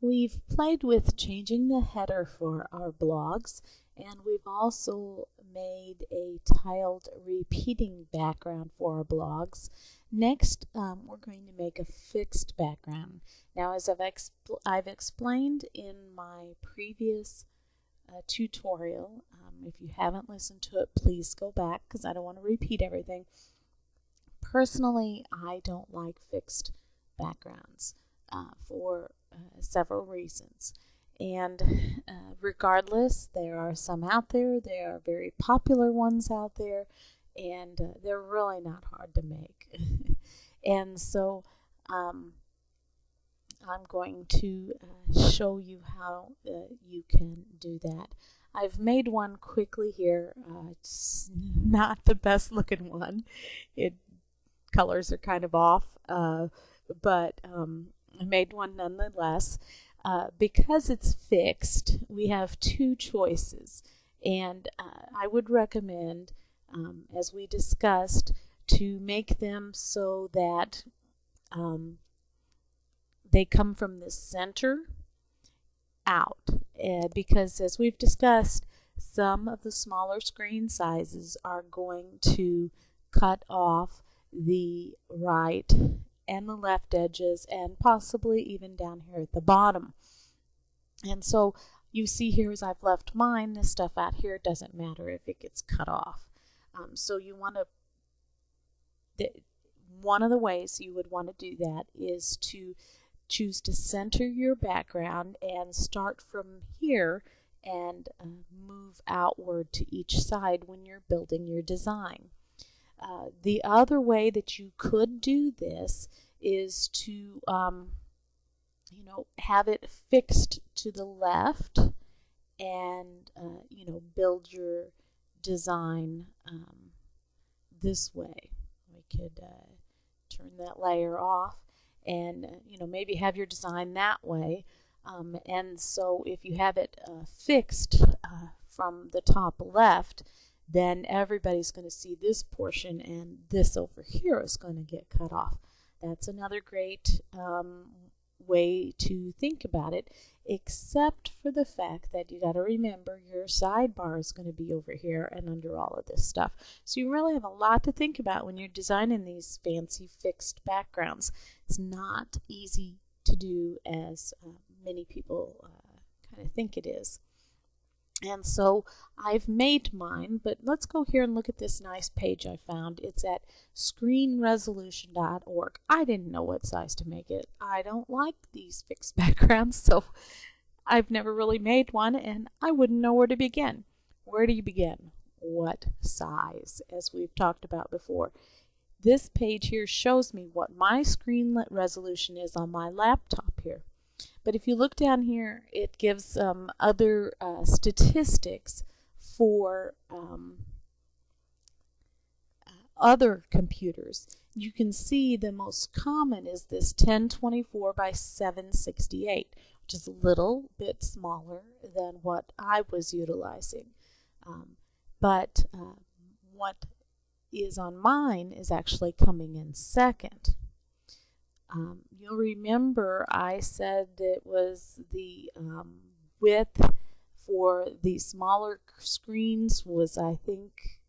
We've played with changing the header for our blogs, and we've also made a tiled repeating background for our blogs. Next, we're going to make a fixed background. Now, as I've explained in my previous tutorial, if you haven't listened to it, please go back because I don't want to repeat everything. Personally, I don't like fixed backgrounds for several reasons. And regardless, there are some out there. There are very popular ones out there, and they're really not hard to make. And so I'm going to show you how you can do that. I've made one quickly here. It's not the best looking one. Colors are kind of off, but I made one nonetheless. Because it's fixed, we have two choices, and I would recommend, as we discussed, to make them so that they come from the center out, because as we've discussed, some of the smaller screen sizes are going to cut off the right and the left edges, and possibly even down here at the bottom. And so you see here, as I've left mine, this stuff out here doesn't matter if it gets cut off. So you want to, one of the ways you would want to do that is to choose to center your background and start from here and move outward to each side when you're building your design. The other way that you could do this is to have it fixed to the left and build your design this way. We could turn that layer off and maybe have your design that way. And so if you have it fixed from the top left, then everybody's going to see this portion, and this over here is going to get cut off. That's another great way to think about it, except for the fact that you got to remember your sidebar is going to be over here and under all of this stuff. So you really have a lot to think about when you're designing these fancy fixed backgrounds. It's not easy to do as many people kind of think it is. And so I've made mine, but let's go here and look at this nice page I found. It's at screenresolution.org. I didn't know what size to make it. I don't like these fixed backgrounds, so I've never really made one, and I wouldn't know where to begin. Where do you begin? What size, as we've talked about before. This page here shows me what my screen resolution is on my laptop here. But if you look down here, it gives other statistics for other computers. You can see the most common is this 1024 by 768, which is a little bit smaller than what I was utilizing. But what is on mine is actually coming in second. You'll remember I said it was the width for the smaller screens was, I think,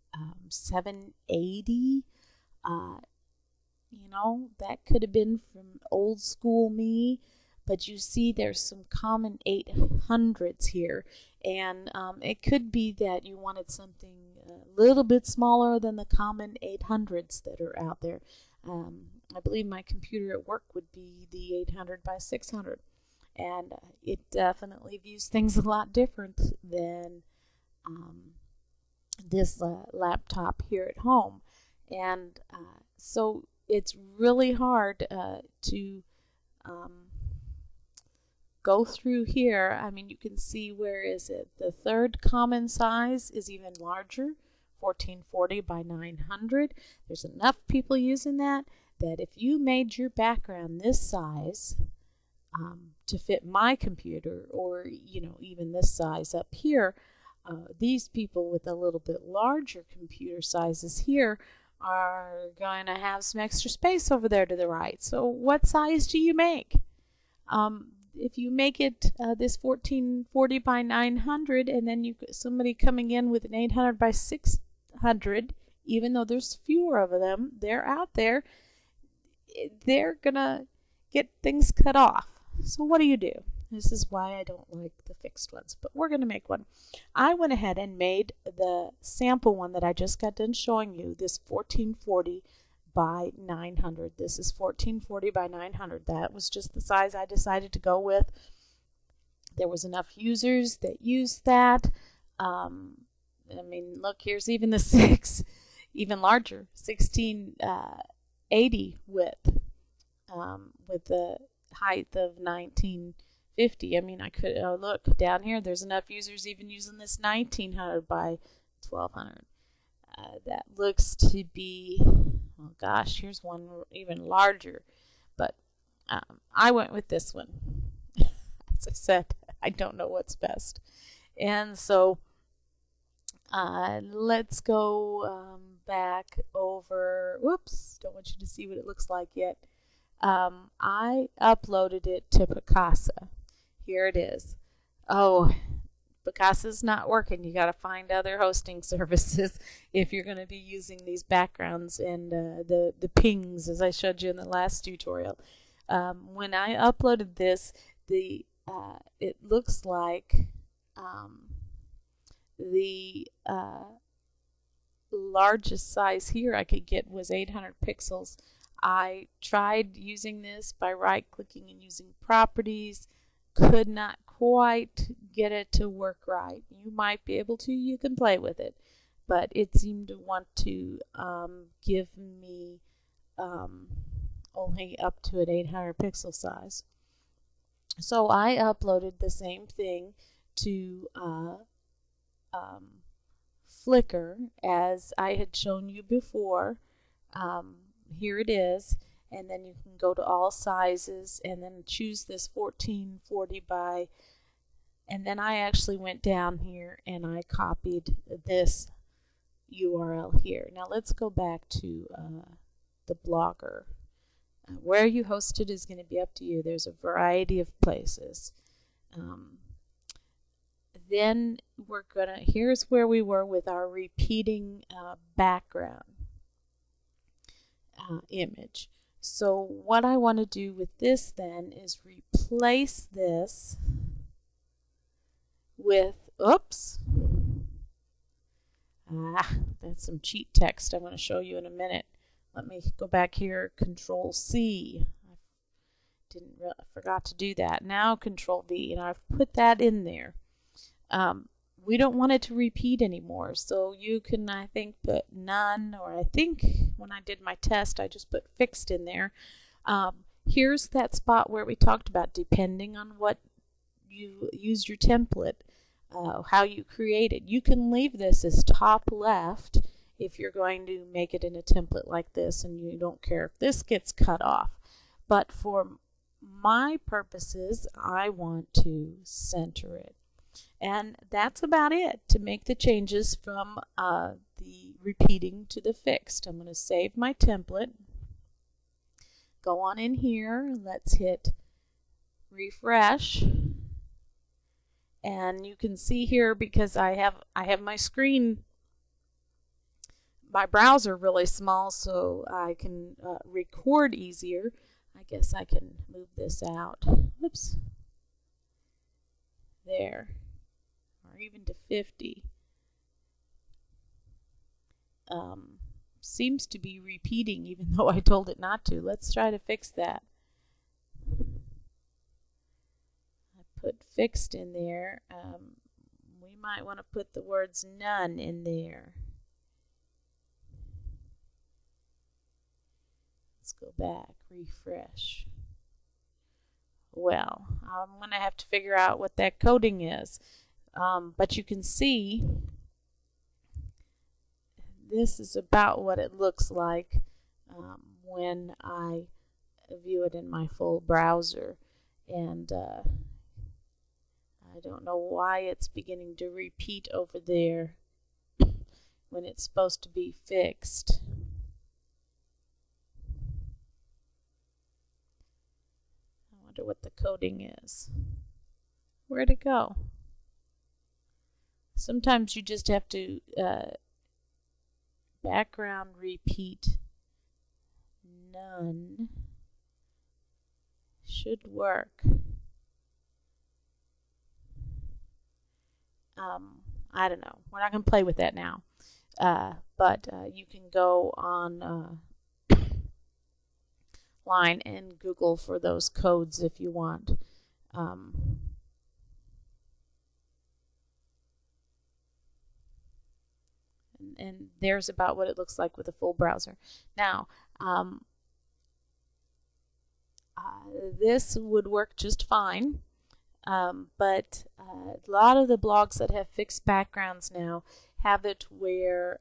780. That could have been from old school me, but you see there's some common 800s here, and it could be that you wanted something a little bit smaller than the common 800s that are out there. I believe my computer at work would be the 800 by 600, and it definitely views things a lot different than this laptop here at home. And so it's really hard to go through here. I mean, you can see, where is it? The third common size is even larger, 1440 by 900. There's enough people using that if you made your background this size to fit my computer, or even this size up here, these people with a little bit larger computer sizes here are going to have some extra space over there to the right. So what size do you make? if you make it this 1440 by 900, and then somebody coming in with an 800 by 600, even though there's fewer of them, they're out there, they're gonna get things cut off. So what do you do? This is why I don't like the fixed ones, but we're gonna make one. I went ahead and made the sample one that I just got done showing you, this 1440 by 900. This is 1440 by 900. That was just the size I decided to go with. There was enough users that used that. I mean, look, here's even the even larger, 1680 width, with the height of 1950. I mean, I could look down here. There's enough users even using this 1900 by 1200. That looks to be, oh gosh, here's one even larger, but I went with this one. As I said, I don't know what's best. And so let's go back over, whoops, don't want you to see what it looks like yet. I uploaded it to Picasa. Here it is. Oh, Picasa's not working. You got to find other hosting services if you're going to be using these backgrounds and the pings, as I showed you in the last tutorial. When I uploaded this, it looks like the largest size here I could get was 800 pixels. I tried using this by right-clicking and using properties. Could not quite get it to work right. You might be able to. You can play with it. But it seemed to want to give me only up to an 800 pixel size. So I uploaded the same thing to Flickr as I had shown you before. Here it is, and then you can go to all sizes and then choose this 1440 by, and then I actually went down here and I copied this URL here. Now let's go back to the Blogger. Where you host it is going to be up to you. There's a variety of places. Then we're gonna, here's where we were with our repeating background image. So what I want to do with this then is replace this with, oops, that's some cheat text I'm going to show you in a minute. Let me go back here, Control C. I forgot to do that. Now Control V, and I've put that in there. We don't want it to repeat anymore, so you can, I think, put none, or I think when I did my test I just put fixed in there. Here's that spot where we talked about, depending on what you use your template, how you create it. You can leave this as top left if you're going to make it in a template like this and you don't care if this gets cut off. But for my purposes, I want to center it. And that's about it to make the changes from the repeating to the fixed. I'm going to save my template. Go on in here. Let's hit refresh. And you can see here, because I have my screen, my browser really small, so I can record easier. I guess I can move this out. Whoops. There. Or even to 50. Seems to be repeating even though I told it not to. Let's try to fix that. I put fixed in there. We might want to put the words none in there. Let's go back, refresh. Well, I'm going to have to figure out what that coding is. But you can see this is about what it looks like when I view it in my full browser. And I don't know why it's beginning to repeat over there when it's supposed to be fixed. I wonder what the coding is. Where'd it go? Sometimes you just have to background repeat none. Should work. I don't know. We're not going to play with that now. But you can go on line and Google for those codes if you want. And there's about what it looks like with a full browser. Now, this would work just fine. But a lot of the blogs that have fixed backgrounds now have it where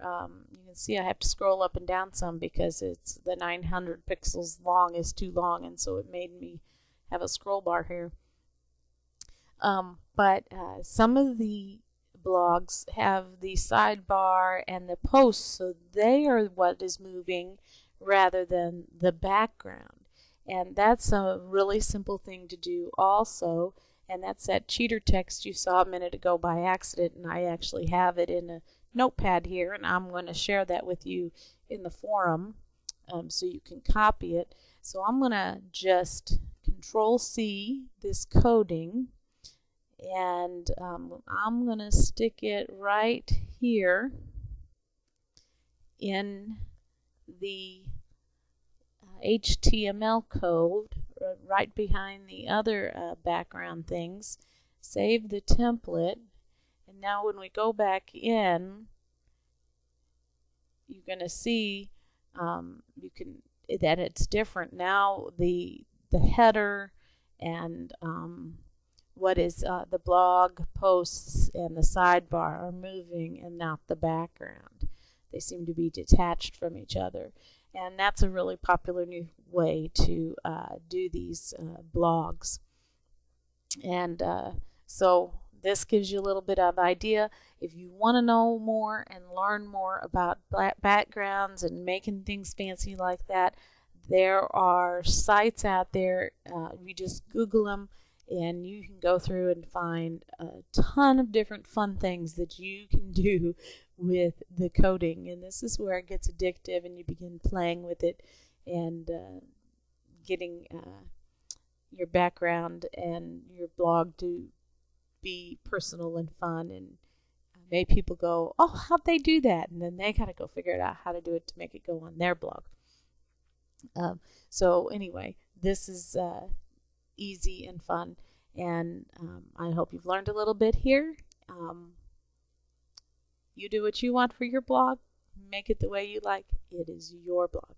you can see I have to scroll up and down some because it's the 900 pixels long is too long, and so it made me have a scroll bar here. But some of the blogs have the sidebar and the posts, so they are what is moving rather than the background. And that's a really simple thing to do also. And that's that cheater text you saw a minute ago by accident, and I actually have it in a notepad here, and I'm going to share that with you in the forum so you can copy it. So I'm going to just Control-C this coding, and I'm going to stick it right here in the HTML code right behind the other background things. Save the template, and now when we go back in, you're going to see that it's different now. The header and what is the blog posts and the sidebar are moving and not the background. They seem to be detached from each other. And that's a really popular new way to do these blogs. And so this gives you a little bit of idea. If you want to know more and learn more about backgrounds and making things fancy like that, there are sites out there. You just Google them, and you can go through and find a ton of different fun things that you can do with the coding. And this is where it gets addictive, and you begin playing with it and getting your background and your blog to be personal and fun, and make people go, oh, how'd they do that? And then they gotta go figure it out how to do it to make it go on their blog. So anyway, this is easy and fun, and I hope you've learned a little bit here. You do what you want for your blog. Make it the way you like. It is your blog.